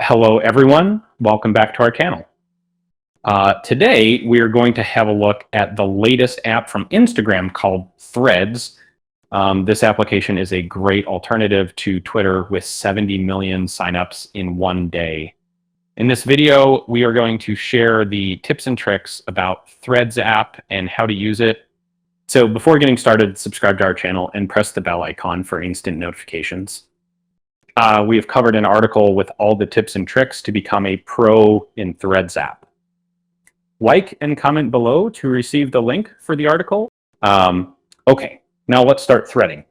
Hello everyone, welcome back to our channel. Today we are going to have a look at the latest app from Instagram called Threads. This application is a great alternative to Twitter with 70 million signups in one day. In this video, we are going to share the tips and tricks about Threads app and how to use it. So before getting started, subscribe to our channel and press the bell icon for instant notifications. We have covered an article with all the tips and tricks to become a pro in Threads app. Like and comment below to receive the link for the article. Okay, now let's start threading.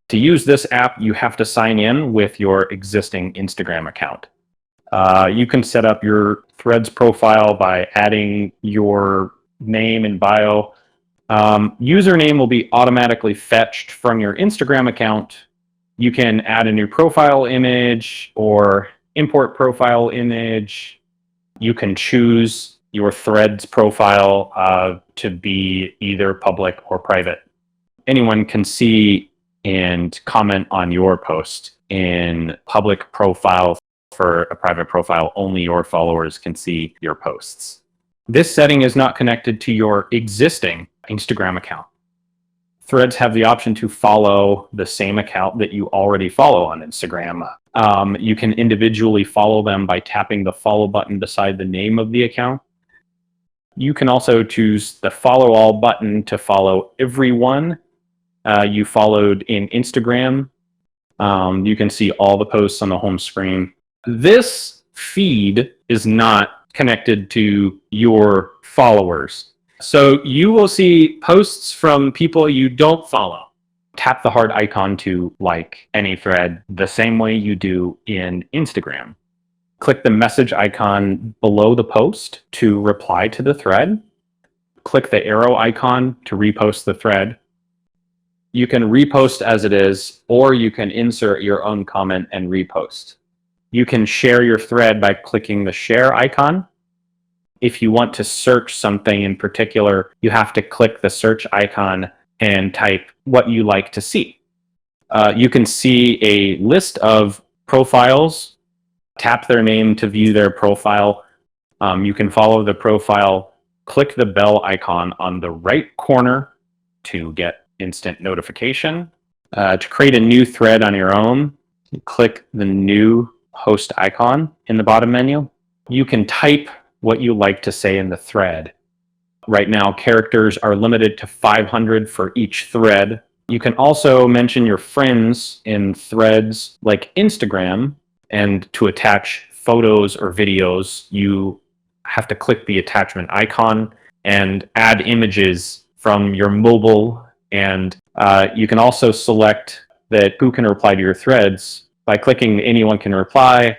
To use this app, you have to sign in with your existing Instagram account. You can set up your Threads profile by adding your name and bio. Username will be automatically fetched from your Instagram account. You can add a new profile image or import profile image. You can choose your Threads profile to be either public or private. Anyone can see and comment on your post. In public profile, for a private profile, only your followers can see your posts. This setting is not connected to your existing Instagram account. Threads have the option to follow the same account that you already follow on Instagram. You can individually follow them by tapping the follow button beside the name of the account. You can also choose the follow all button to follow everyone you followed in Instagram. You can see all the posts on the home screen. This feed is not connected to your followers. So you will see posts from people you don't follow. Tap the heart icon to like any thread the same way you do in Instagram. Click the message icon below the post to reply to the thread. Click the arrow icon to repost the thread. You can repost as it is, or you can insert your own comment and repost. You can share your thread by clicking the share icon. If you want to search something in particular, you have to click the search icon and type what you like to see. You can see a list of profiles. Tap their name to view their profile. You can follow the profile. Click the bell icon on the right corner to get instant notification. To create a new thread on your own, click the new host icon in the bottom menu. You can type what you like to say in the thread. Right now, characters are limited to 500 for each thread. You can also mention your friends in threads like Instagram, and to attach photos or videos, you have to click the attachment icon and add images from your mobile. And you can also select that who can reply to your threads by clicking anyone can reply.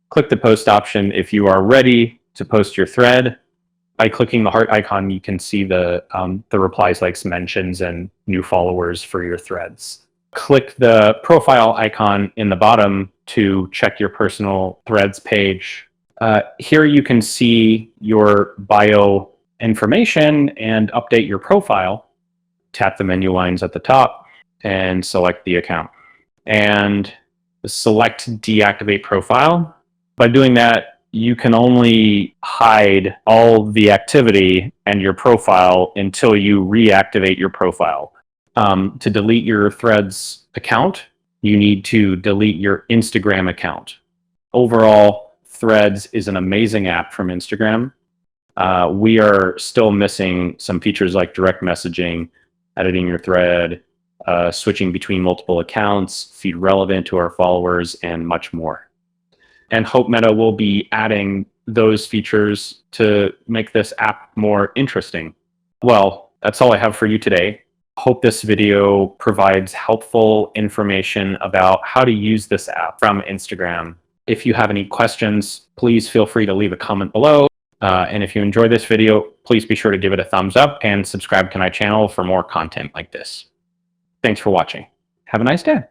Click the post option if you are ready to post your thread. By clicking the heart icon, you can see the replies, likes, mentions, and new followers for your threads. Click the profile icon in the bottom to check your personal threads page. Here you can see your bio information and update your profile. Tap the menu lines at the top and select the account. And select deactivate profile. By doing that, you can only hide all the activity and your profile until you reactivate your profile. To delete your Threads account, you need to delete your Instagram account. Overall, Threads is an amazing app from Instagram. We are still missing some features like direct messaging, editing your thread, switching between multiple accounts, feed relevant to our followers, and much more. And Hope Meta will be adding those features to make this app more interesting. Well, that's all I have for you today. Hope this video provides helpful information about how to use this app from Instagram. If you have any questions, please feel free to leave a comment below. And if you enjoyed this video, please be sure to give it a thumbs up and subscribe to my channel for more content like this. Thanks for watching. Have a nice day.